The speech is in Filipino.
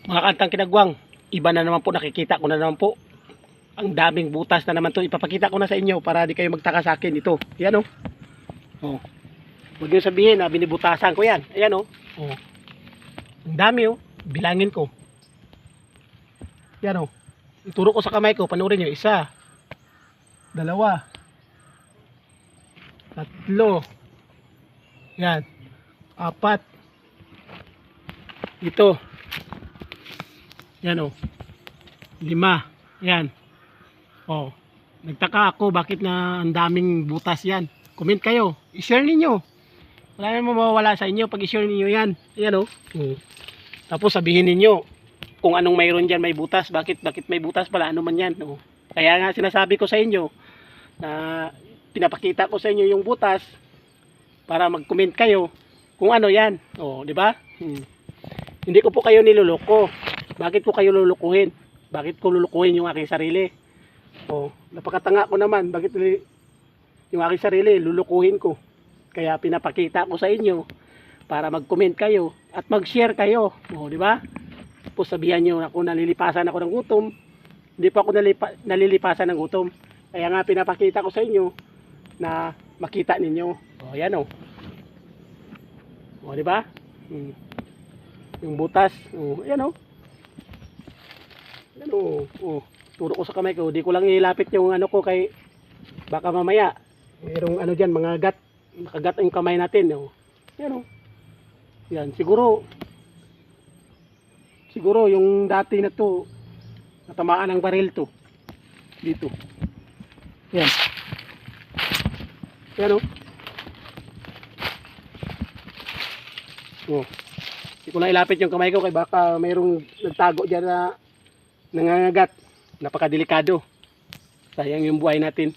Mga kantang kinagwang, iba na naman po, nakikita ko na naman po. Ang daming butas na naman to. Ipapakita ko na sa inyo para di kayo magtaka sa akin. Ito, yan o. Oh. Huwag niyo sabihin na binibutasan ko yan. Ayan o. Oh. Ang dami o. Bilangin ko. Yan o. Ituro ko sa kamay ko. Panoorin nyo. 1, 2, 3. Yan. 4. Ito. Yan o. 5. Yan. Oh. Nagtaka ako bakit na ang daming butas yan. Comment kayo. I-share ninyo. Wala namang mawawala sa inyo pag i-share ninyo yan. Yan o. Tapos sabihin ninyo kung anong mayroon dyan may butas. Bakit may butas pala? Ano man yan. Oh. Kaya nga sinasabi ko sa inyo na pinapakita ko sa inyo yung butas para mag-comment kayo kung ano yan. Oh, di ba? Hindi ko po kayo niluloko. Bakit ko kayo lulukuhin? Bakit ko lulukuhin yung aking sarili? Oh, napakatanga ko naman. Bakit yung aking sarili lulukuhin ko? Kaya pinapakita ko sa inyo para mag-comment kayo at mag-share kayo. Oh, di ba? Tapos sabihan niyo ako nalilipasan ako ng gutom. Hindi pa ako nalilipasan ng gutom. Kaya nga pinapakita ko sa inyo na makita ninyo. Oh, yan oh. Oh, di ba? Yung butas. Oh, yan oh. Yan oh. Oh, turo ko sa kamay ko. Di ko lang ilapit yung ano ko kay baka mamaya mayroong ano diyan, mga gat. Nakagat yung kamay natin. Oh. Yan oh. Yan, siguro yung dati na to natamaan ng baril to. Dito. Yan. Yan oh. Oh. Hindi ko lang ilapit yung kamay ko kay baka mayroong nagtago diyan na nangangagat. Napakadelikado. Sayang yung buhay natin.